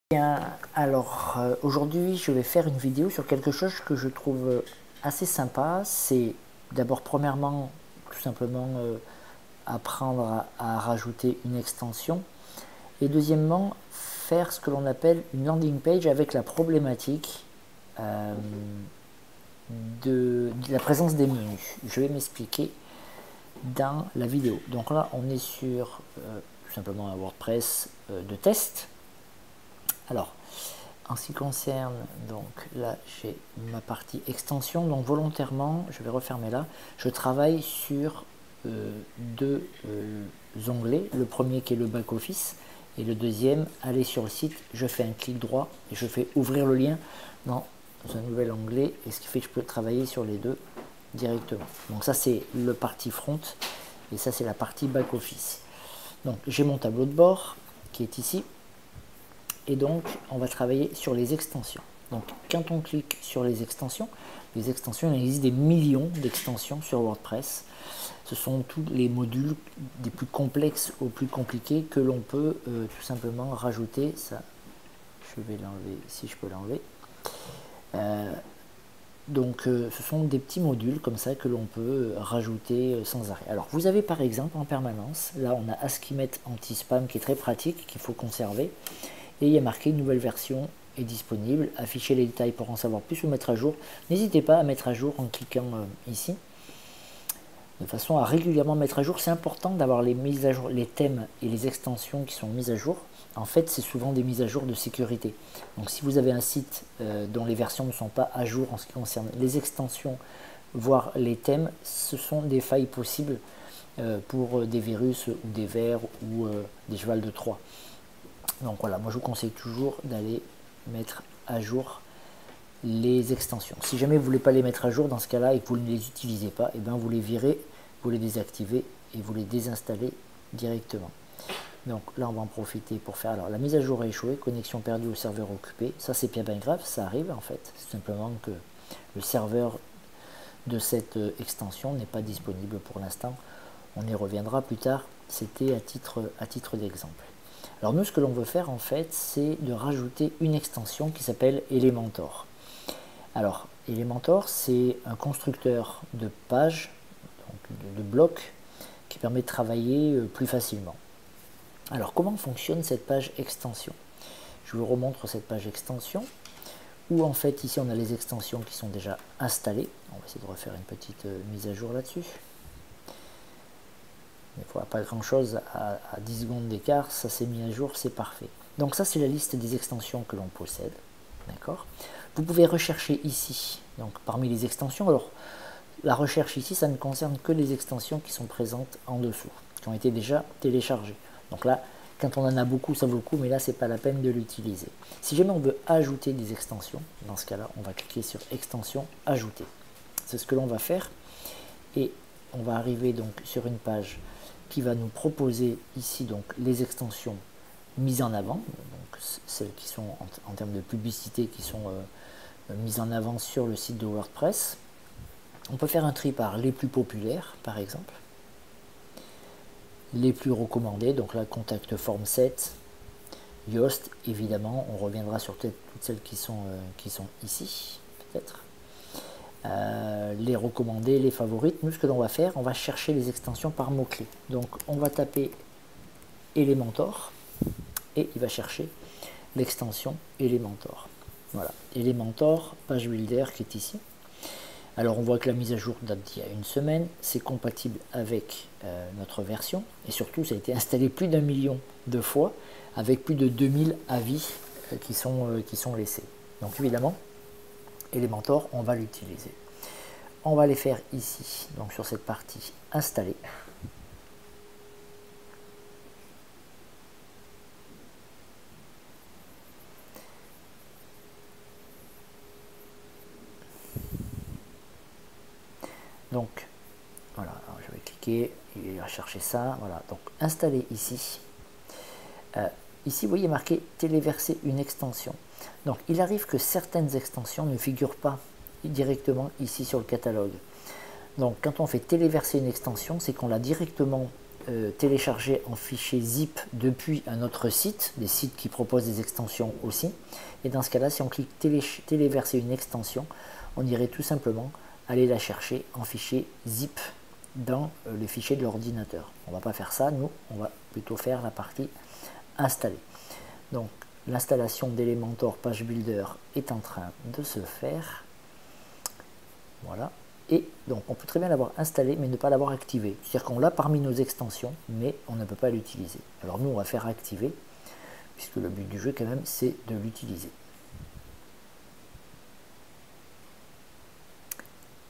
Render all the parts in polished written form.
Bien, alors aujourd'hui je vais faire une vidéo sur quelque chose que je trouve assez sympa. C'est d'abord premièrement tout simplement apprendre à rajouter une extension et deuxièmement faire ce que l'on appelle une landing page avec la problématique de la présence des menus. Je vais m'expliquer dans la vidéo. Donc là on est sur tout simplement un WordPress de test. Alors en ce qui concerne, donc là j'ai ma partie extension, donc volontairement, je vais refermer là, je travaille sur deux onglets, le premier qui est le back office et le deuxième, aller sur le site, je fais un clic droit et je fais ouvrir le lien dans un nouvel onglet, et ce qui fait que je peux travailler sur les deux directement. Donc ça c'est le partie front et ça c'est la partie back office. Donc j'ai mon tableau de bord qui est ici. Et donc, on va travailler sur les extensions. Donc, quand on clique sur les extensions, il existe des millions d'extensions sur WordPress. Ce sont tous les modules des plus complexes aux plus compliqués que l'on peut tout simplement rajouter. Ça, je vais l'enlever si je peux l'enlever. Ce sont des petits modules comme ça que l'on peut rajouter sans arrêt. Alors, vous avez par exemple en permanence, là on a Askimet anti-spam qui est très pratique, qu'il faut conserver. Et il y a marqué une nouvelle version est disponible, afficher les détails pour en savoir plus ou mettre à jour. N'hésitez pas à mettre à jour en cliquant ici, de façon à régulièrement mettre à jour. C'est important d'avoir les mises à jour, les thèmes et les extensions qui sont mises à jour. En fait, c'est souvent des mises à jour de sécurité. Donc si vous avez un site dont les versions ne sont pas à jour en ce qui concerne les extensions, voire les thèmes, ce sont des failles possibles pour des virus ou des vers ou des chevals de Troie. Donc voilà, moi je vous conseille toujours d'aller mettre à jour les extensions. Si jamais vous ne voulez pas les mettre à jour, dans ce cas-là, et que vous ne les utilisez pas, et bien vous les virez, vous les désactivez et vous les désinstallez directement. Donc là, on va en profiter pour faire, alors la mise à jour a échoué, connexion perdue au serveur occupé. Ça, c'est bien grave, ça arrive en fait. C'est simplement que le serveur de cette extension n'est pas disponible pour l'instant. On y reviendra plus tard. C'était à titre d'exemple. Alors nous, ce que l'on veut faire en fait, c'est de rajouter une extension qui s'appelle Elementor. Alors, Elementor, c'est un constructeur de pages, donc de blocs, qui permet de travailler plus facilement. Alors, comment fonctionne cette page extension? Je vous remontre cette page extension, où en fait, ici, on a les extensions qui sont déjà installées. On va essayer de refaire une petite mise à jour là-dessus. Il ne faut pas grand chose à 10 secondes d'écart, ça s'est mis à jour, c'est parfait. Donc ça c'est la liste des extensions que l'on possède. D'accord. Vous pouvez rechercher ici, donc parmi les extensions. Alors la recherche ici, ça ne concerne que les extensions qui sont présentes en dessous, qui ont été déjà téléchargées. Donc là, quand on en a beaucoup, ça vaut le coup, mais là c'est pas la peine de l'utiliser. Si jamais on veut ajouter des extensions, dans ce cas-là, on va cliquer sur extension, ajouter. C'est ce que l'on va faire, et on va arriver donc sur une page qui va nous proposer ici donc les extensions mises en avant, donc celles qui sont en termes de publicité qui sont mises en avant sur le site de WordPress. On peut faire un tri par les plus populaires par exemple, les plus recommandés, donc là Contact Form 7, Yoast évidemment, on reviendra sur toutes celles qui sont ici peut-être. Les recommandés, les favorites. Nous, ce que l'on va faire, on va chercher les extensions par mots-clés. Donc, on va taper Elementor et il va chercher l'extension Elementor. Voilà, Elementor, page builder qui est ici. Alors, on voit que la mise à jour date d'il y a une semaine. C'est compatible avec notre version et surtout, ça a été installé plus d'1 million de fois avec plus de 2000 avis qui sont laissés. Donc, évidemment, Elementor, on va l'utiliser. On va les faire ici, donc sur cette partie installer. Donc voilà, alors je vais cliquer, il va chercher ça, voilà, donc installer ici. Ici, vous voyez marqué téléverser une extension. Donc il arrive que certaines extensions ne figurent pas directement ici sur le catalogue. Donc quand on fait téléverser une extension, c'est qu'on l'a directement télécharger en fichier zip depuis un autre site, des sites qui proposent des extensions aussi. Et dans ce cas-là, si on clique téléverser une extension, on irait tout simplement aller la chercher en fichier zip dans le fichier de l'ordinateur. On ne va pas faire ça, nous, on va plutôt faire la partie installer. Donc, l'installation d'Elementor Page Builder est en train de se faire. Voilà. Et donc, on peut très bien l'avoir installé, mais ne pas l'avoir activé. C'est-à-dire qu'on l'a parmi nos extensions, mais on ne peut pas l'utiliser. Alors, nous, on va faire activer, puisque le but du jeu, quand même, c'est de l'utiliser.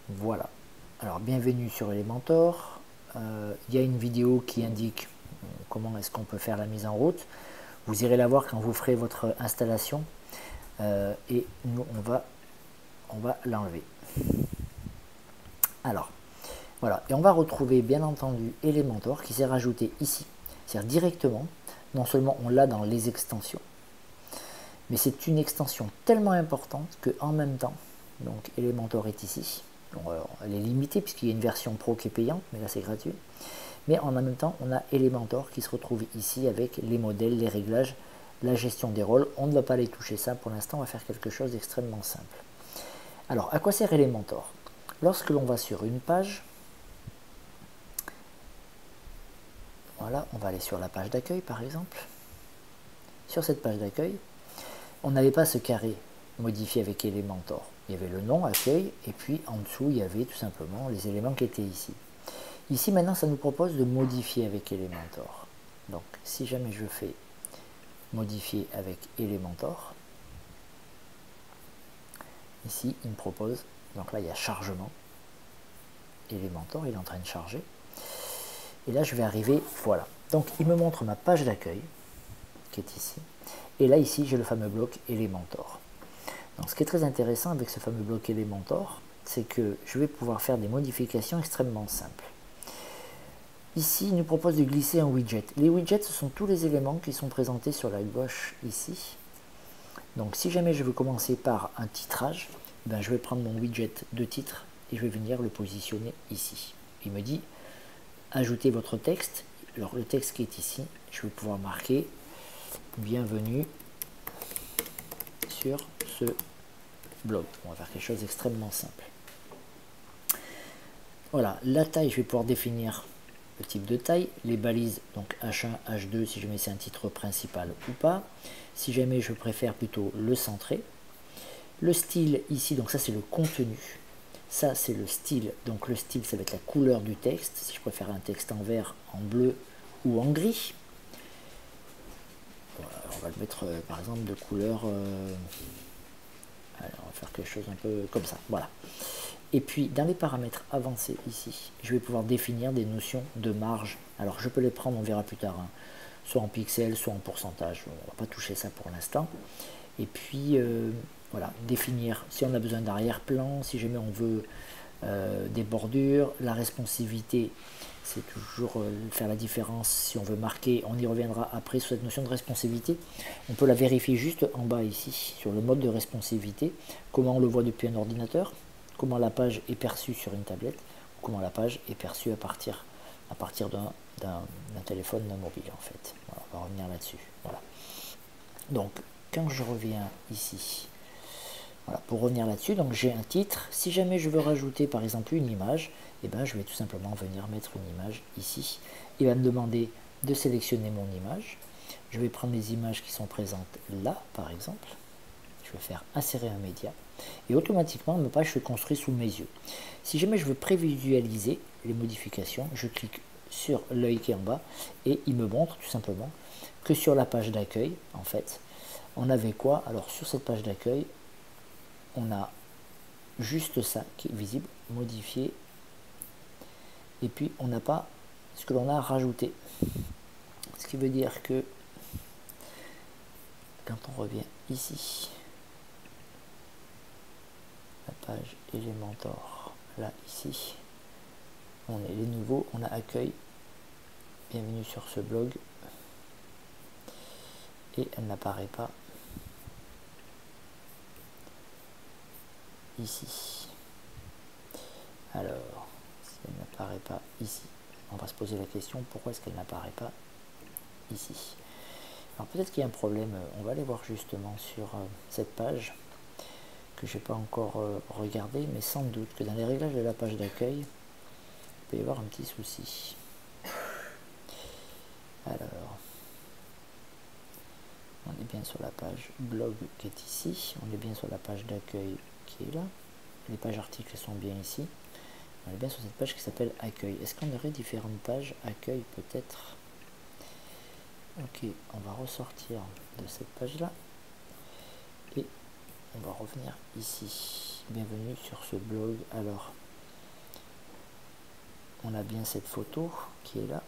Voilà. Alors, bienvenue sur Elementor. Il y a une vidéo qui indique comment est-ce qu'on peut faire la mise en route. Vous irez la voir quand vous ferez votre installation. Et nous, on va l'enlever. Alors, voilà. Et on va retrouver, bien entendu, Elementor qui s'est rajouté ici. C'est-à-dire directement, non seulement on l'a dans les extensions, mais c'est une extension tellement importante qu'en même temps, donc Elementor est ici. Bon, alors, elle est limitée puisqu'il y a une version pro qui est payante, mais là c'est gratuit. Mais en même temps, on a Elementor qui se retrouve ici avec les modèles, les réglages, la gestion des rôles. On ne va pas aller toucher ça pour l'instant, on va faire quelque chose d'extrêmement simple. Alors, à quoi sert Elementor? Lorsque l'on va sur une page, voilà, on va aller sur la page d'accueil par exemple. Sur cette page d'accueil, on n'avait pas ce carré modifié avec Elementor. Il y avait le nom, accueil, et puis en dessous, il y avait tout simplement les éléments qui étaient ici. Ici, maintenant, ça nous propose de modifier avec Elementor. Donc, si jamais je fais modifier avec Elementor, ici, il me propose, donc là, il y a chargement. Elementor, il est en train de charger. Et là, je vais arriver, voilà. Donc, il me montre ma page d'accueil, qui est ici. Et là, ici, j'ai le fameux bloc Elementor. Donc, ce qui est très intéressant avec ce fameux bloc Elementor, c'est que je vais pouvoir faire des modifications extrêmement simples. Ici, il nous propose de glisser un widget. Les widgets, ce sont tous les éléments qui sont présentés sur la gauche ici. Donc, si jamais je veux commencer par un titrage, ben, je vais prendre mon widget de titre et je vais venir le positionner ici. Il me dit, ajoutez votre texte. Alors, le texte qui est ici, je vais pouvoir marquer « Bienvenue sur ce blog ». On va faire quelque chose d'extrêmement simple. Voilà, la taille, je vais pouvoir définir le type de taille, les balises, donc H1, H2, si jamais c'est un titre principal ou pas. Si jamais je préfère plutôt le centrer. Le style ici, donc ça c'est le contenu. Ça c'est le style, donc le style ça va être la couleur du texte. Si je préfère un texte en vert, en bleu ou en gris. Voilà, on va le mettre par exemple de couleur... allez, on va faire quelque chose un peu comme ça, voilà. Et puis, dans les paramètres avancés ici, je vais pouvoir définir des notions de marge. Alors, je peux les prendre, on verra plus tard, hein, soit en pixels, soit en pourcentage. On ne va pas toucher ça pour l'instant. Et puis, voilà, définir si on a besoin d'arrière-plan, si jamais on veut des bordures. La responsivité, c'est toujours faire la différence. Si on veut marquer, on y reviendra après sur cette notion de responsivité. On peut la vérifier juste en bas ici, sur le mode de responsivité. Comment on le voit depuis un ordinateur, comment la page est perçue sur une tablette, ou comment la page est perçue à partir d'un téléphone, d'un mobile en fait. Voilà, on va revenir là-dessus. Voilà. Donc, quand je reviens ici, voilà, pour revenir là-dessus, donc j'ai un titre. Si jamais je veux rajouter par exemple une image, eh ben, je vais tout simplement venir mettre une image ici. Il va me demander de sélectionner mon image. Je vais prendre les images qui sont présentes là, par exemple. Je vais faire insérer un média. Et automatiquement, ma page se construit sous mes yeux. Si jamais je veux prévisualiser les modifications, je clique sur l'œil qui est en bas et il me montre tout simplement que sur la page d'accueil, en fait, on avait quoi? Alors sur cette page d'accueil, on a juste ça qui est visible, modifié, et puis on n'a pas ce que l'on a rajouté. Ce qui veut dire que quand on revient ici, la page Elementor, là, ici, on est les nouveaux, on a accueil, bienvenue sur ce blog, et elle n'apparaît pas ici. Alors, si elle n'apparaît pas ici, on va se poser la question pourquoi est-ce qu'elle n'apparaît pas ici. Alors peut-être qu'il y a un problème, on va aller voir justement sur cette page que je n'ai pas encore regardé, mais sans doute que dans les réglages de la page d'accueil, il peut y avoir un petit souci. Alors, on est bien sur la page blog qui est ici, on est bien sur la page d'accueil qui est là, les pages articles sont bien ici, on est bien sur cette page qui s'appelle accueil. Est-ce qu'on aurait différentes pages accueil peut-être? Ok, on va ressortir de cette page là et on va revenir ici. Bienvenue sur ce blog. Alors, on a bien cette photo qui est là.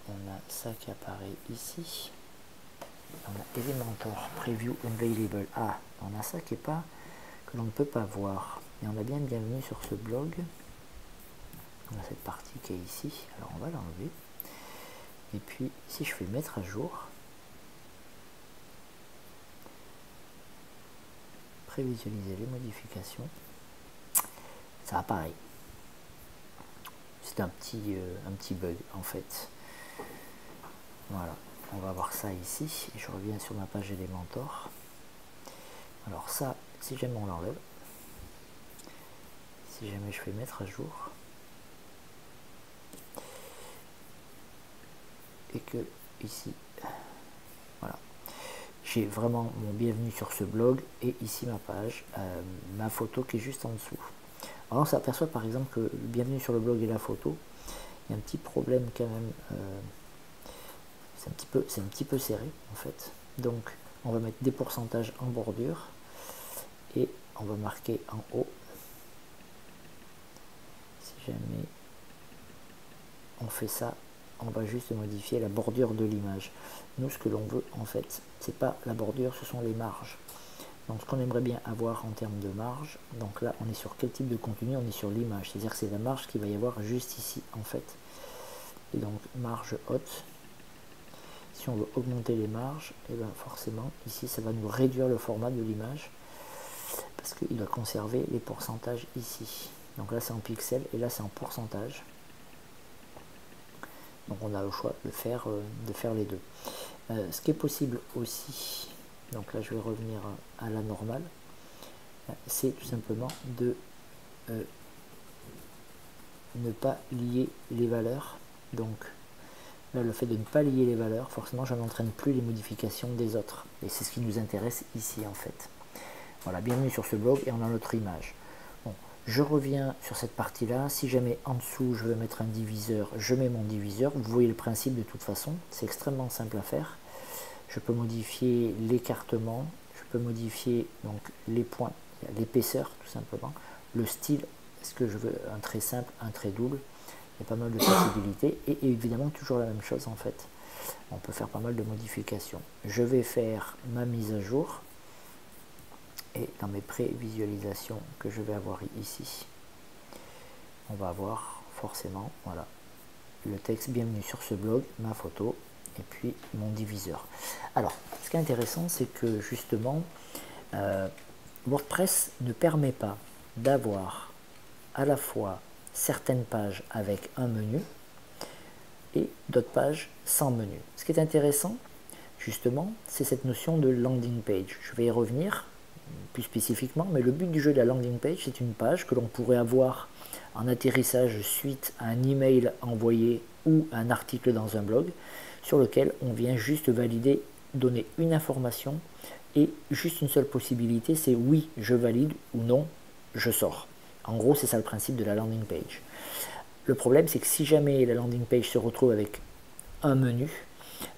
On a ça qui apparaît ici. On a Elementor Preview Available. Ah, on a ça qui est pas, que l'on ne peut pas voir. Et on a bien bienvenue sur ce blog. On a cette partie qui est ici. Alors on va l'enlever. Et puis si je fais mettre à jour, prévisualiser les modifications, ça apparaît. C'est un petit bug en fait. Voilà, on va voir ça ici. Et je reviens sur ma page Elementor. Alors ça, si jamais on l'enlève, si jamais je fais mettre à jour, et que ici, voilà, j'ai vraiment mon bienvenue sur ce blog et ici ma page, ma photo qui est juste en dessous. Alors on s'aperçoit par exemple que le bienvenue sur le blog et la photo, il y a un petit problème quand même, c'est un petit peu serré en fait. Donc on va mettre des pourcentages en bordure et on va marquer en haut, si jamais on fait ça, on va juste modifier la bordure de l'image. Nous, ce que l'on veut, en fait, c'est pas la bordure, ce sont les marges. Donc, ce qu'on aimerait bien avoir en termes de marge, donc là, on est sur quel type de contenu? On est sur l'image, c'est-à-dire que c'est la marge qu'il va y avoir juste ici, en fait. Et donc, marge haute. Si on veut augmenter les marges, et bien forcément, ici, ça va nous réduire le format de l'image, parce qu'il va conserver les pourcentages ici. Donc là, c'est en pixels, et là, c'est en pourcentage. Donc on a le choix de faire les deux. Ce qui est possible aussi, donc là je vais revenir à la normale, c'est tout simplement de ne pas lier les valeurs. Donc là, le fait de ne pas lier les valeurs, forcément je n'entraîne plus les modifications des autres. Et c'est ce qui nous intéresse ici en fait. Voilà, bienvenue sur ce blog et on a notre image. Bon, je reviens sur cette partie-là. Si jamais en dessous, je veux mettre un diviseur, je mets mon diviseur. Vous voyez le principe de toute façon. C'est extrêmement simple à faire. Je peux modifier l'écartement. Je peux modifier donc les points, l'épaisseur tout simplement. Le style, est-ce que je veux un trait simple, un trait double? Il y a pas mal de possibilités. Et évidemment, toujours la même chose en fait. On peut faire pas mal de modifications. Je vais faire ma mise à jour. Et dans mes prévisualisations que je vais avoir ici, on va avoir forcément, voilà, le texte bienvenue sur ce blog, ma photo et puis mon diviseur. Alors, ce qui est intéressant, c'est que justement, WordPress ne permet pas d'avoir à la fois certaines pages avec un menu et d'autres pages sans menu. Ce qui est intéressant, justement, c'est cette notion de landing page. Je vais y revenir plus spécifiquement, mais le but du jeu de la landing page, c'est une page que l'on pourrait avoir en atterrissage suite à un email envoyé ou un article dans un blog, sur lequel on vient juste valider, donner une information et juste une seule possibilité, c'est oui, je valide ou non, je sors. En gros, c'est ça le principe de la landing page. Le problème, c'est que si jamais la landing page se retrouve avec un menu,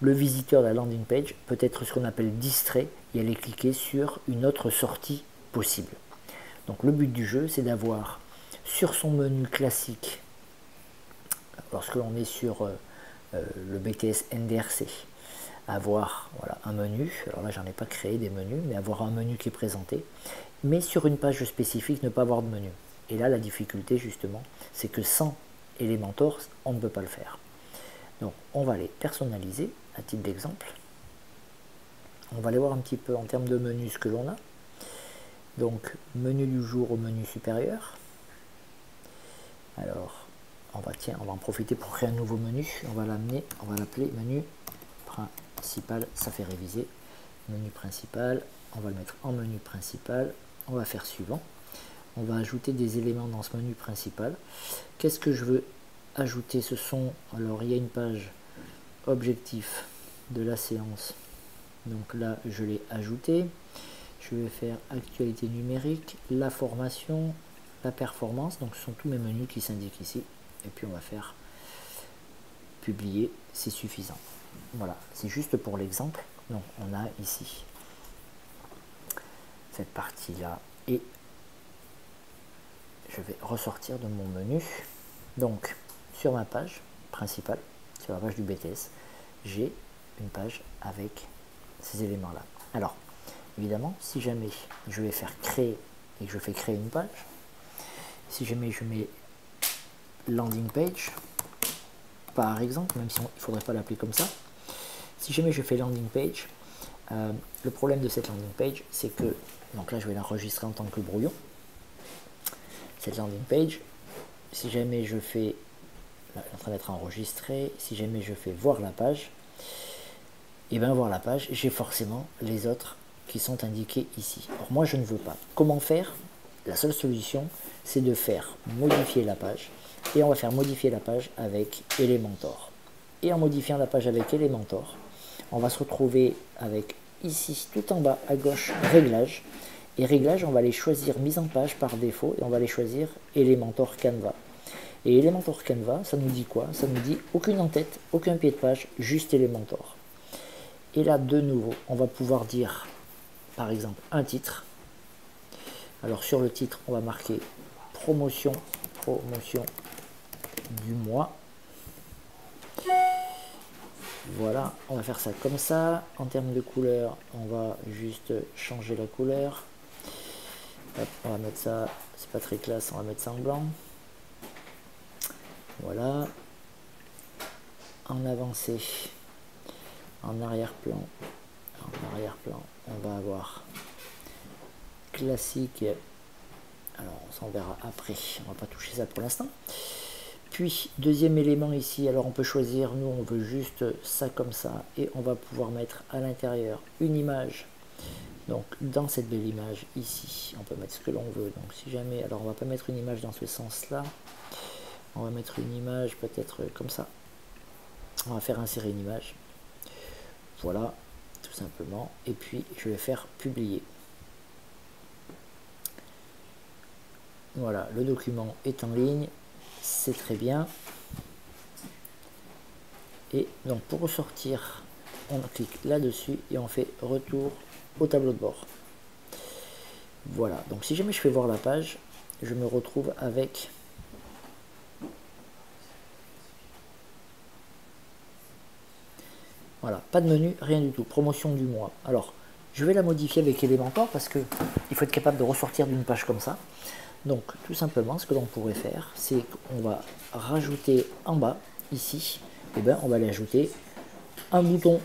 le visiteur de la landing page peut être ce qu'on appelle distrait et aller cliquer sur une autre sortie possible. Donc le but du jeu, c'est d'avoir sur son menu classique, lorsque l'on est sur le BTS NDRC, avoir voilà, un menu. Alors là, j'en ai pas créé des menus, mais avoir un menu qui est présenté. Mais sur une page spécifique, ne pas avoir de menu. Et là, la difficulté, justement, c'est que sans Elementor, on ne peut pas le faire. Donc, on va les personnaliser à titre d'exemple. On va aller voir un petit peu en termes de menu ce que l'on a. Donc, menu du jour au menu supérieur. Alors, on va en profiter pour créer un nouveau menu. On va l'appeler menu principal. Ça fait réviser. Menu principal. On va le mettre en menu principal. On va faire suivant. On va ajouter des éléments dans ce menu principal. Qu'est-ce que je veux ajouter? Ce sont, alors il y a une page objectif de la séance. Donc là, je l'ai ajouté. Je vais faire actualité numérique, la formation, la performance. Donc ce sont tous mes menus qui s'indiquent ici. Et puis on va faire publier, c'est suffisant. Voilà, c'est juste pour l'exemple. Donc on a ici cette partie-là et je vais ressortir de mon menu. Donc sur ma page principale, sur la page du BTS, j'ai une page avec ces éléments-là. Alors, évidemment, si jamais je vais faire créer et que je fais créer une page, si jamais je mets landing page, par exemple, même si il ne faudrait pas l'appeler comme ça, si jamais je fais landing page, le problème de cette landing page, c'est que, donc là je vais l'enregistrer en tant que brouillon, cette landing page, si jamais je fais, là, elle est en train d'être enregistrée, si jamais je fais voir la page, et bien voir la page, j'ai forcément les autres qui sont indiqués ici. Alors moi je ne veux pas. Comment faire? La seule solution, c'est de faire modifier la page, et on va faire modifier la page avec Elementor. Et en modifiant la page avec Elementor, on va se retrouver avec ici, tout en bas à gauche, réglages. Et réglages, on va les choisir mise en page par défaut, et on va les choisir Elementor Canva. Et Elementor Canva, ça nous dit quoi? Ça nous dit aucune en-tête, aucun pied de page, juste Elementor. Et là, de nouveau, on va pouvoir dire, par exemple, un titre. Alors sur le titre, on va marquer promotion du mois. Voilà, on va faire ça comme ça. En termes de couleur, on va juste changer la couleur. Hop, on va mettre ça, c'est pas très classe, on va mettre ça en blanc. Voilà. En avancée, en arrière-plan, on va avoir classique. Alors on s'en verra après, on va pas toucher ça pour l'instant. Puis deuxième élément ici, alors on peut choisir, nous on veut juste ça comme ça, et on va pouvoir mettre à l'intérieur une image. Donc dans cette belle image ici, on peut mettre ce que l'on veut. Donc si jamais, alors on va pas mettre une image dans ce sens là, on va mettre une image peut-être comme ça. On va faire insérer une image. Voilà, tout simplement. Et puis je vais faire publier. Voilà, le document est en ligne, c'est très bien. Et donc pour ressortir, on clique là-dessus et on fait retour au tableau de bord. Voilà, donc si jamais je fais voir la page, je me retrouve avec voilà, pas de menu, rien du tout, promotion du mois. Alors, je vais la modifier avec Elementor parce que il faut être capable de ressortir d'une page comme ça. Donc, tout simplement, ce que l'on pourrait faire, c'est qu'on va rajouter en bas, ici, et ben, on va aller ajouter un bouton.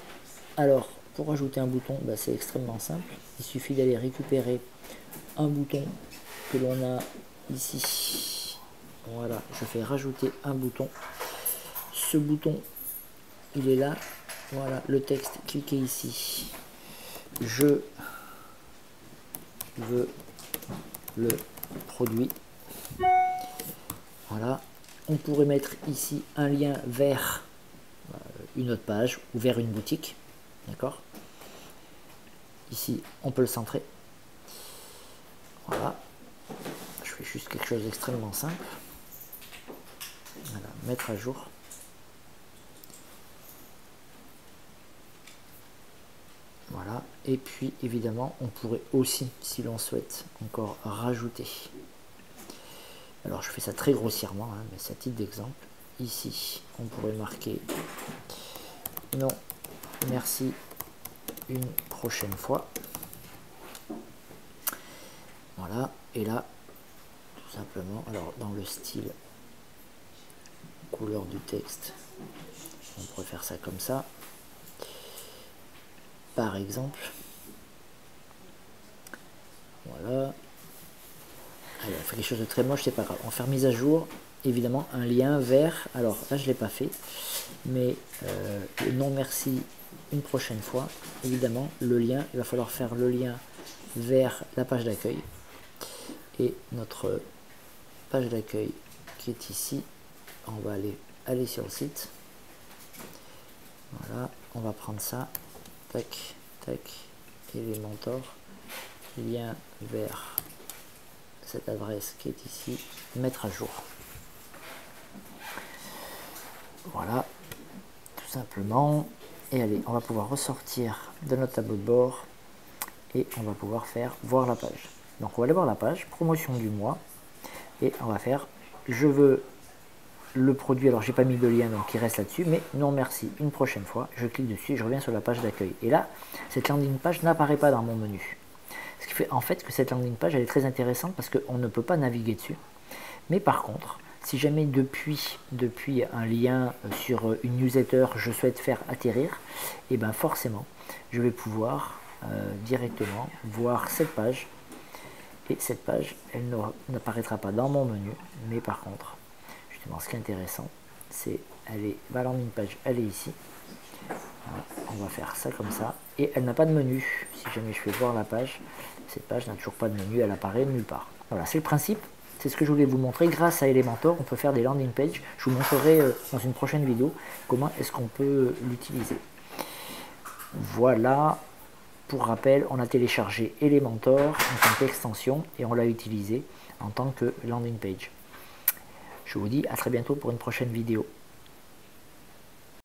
Alors, pour ajouter un bouton, ben, c'est extrêmement simple. Il suffit d'aller récupérer un bouton que l'on a ici. Voilà, je fais rajouter un bouton. Ce bouton, il est là. Voilà, le texte, cliquez ici. Je veux le produit. Voilà, on pourrait mettre ici un lien vers une autre page ou vers une boutique. D'accord? Ici, on peut le centrer. Voilà, je fais juste quelque chose d'extrêmement simple. Voilà, mettre à jour. Voilà, et puis évidemment, on pourrait aussi, si l'on souhaite, encore rajouter. Alors je fais ça très grossièrement, hein, mais c'est à titre d'exemple. Ici, on pourrait marquer non, merci, une prochaine fois. Voilà, et là, tout simplement, alors dans le style couleur du texte, on pourrait faire ça comme ça. Par exemple, voilà. Allez, on fait quelque chose de très moche, c'est pas grave. On fait mise à jour, évidemment un lien vers, alors là je ne l'ai pas fait, mais non merci une prochaine fois. Évidemment, le lien, il va falloir faire le lien vers la page d'accueil. Et notre page d'accueil qui est ici, on va aller sur le site. Voilà, on va prendre ça, tac, tac, Elementor, lien vers cette adresse qui est ici, mettre à jour. Voilà, tout simplement. Et allez, on va pouvoir ressortir de notre tableau de bord et on va pouvoir faire voir la page. Donc on va aller voir la page, promotion du mois, et on va faire, je veux le produit, alors j'ai pas mis de lien donc il reste là-dessus, mais non merci, une prochaine fois, je clique dessus et je reviens sur la page d'accueil. Et là, cette landing page n'apparaît pas dans mon menu. Ce qui fait en fait que cette landing page, elle est très intéressante parce qu'on ne peut pas naviguer dessus. Mais par contre, si jamais depuis un lien sur une newsletter, je souhaite faire atterrir, et bien forcément, je vais pouvoir directement voir cette page. Et cette page, elle n'apparaîtra pas dans mon menu, mais par contre, justement, ce qui est intéressant, c'est ma landing page, elle est ici. Voilà, on va faire ça comme ça. Et elle n'a pas de menu. Si jamais je fais voir la page, cette page n'a toujours pas de menu, elle apparaît nulle part. Voilà, c'est le principe. C'est ce que je voulais vous montrer. Grâce à Elementor, on peut faire des landing pages. Je vous montrerai dans une prochaine vidéo comment est-ce qu'on peut l'utiliser. Voilà. Pour rappel, on a téléchargé Elementor en tant qu'extension et on l'a utilisé en tant que landing page. Je vous dis à très bientôt pour une prochaine vidéo.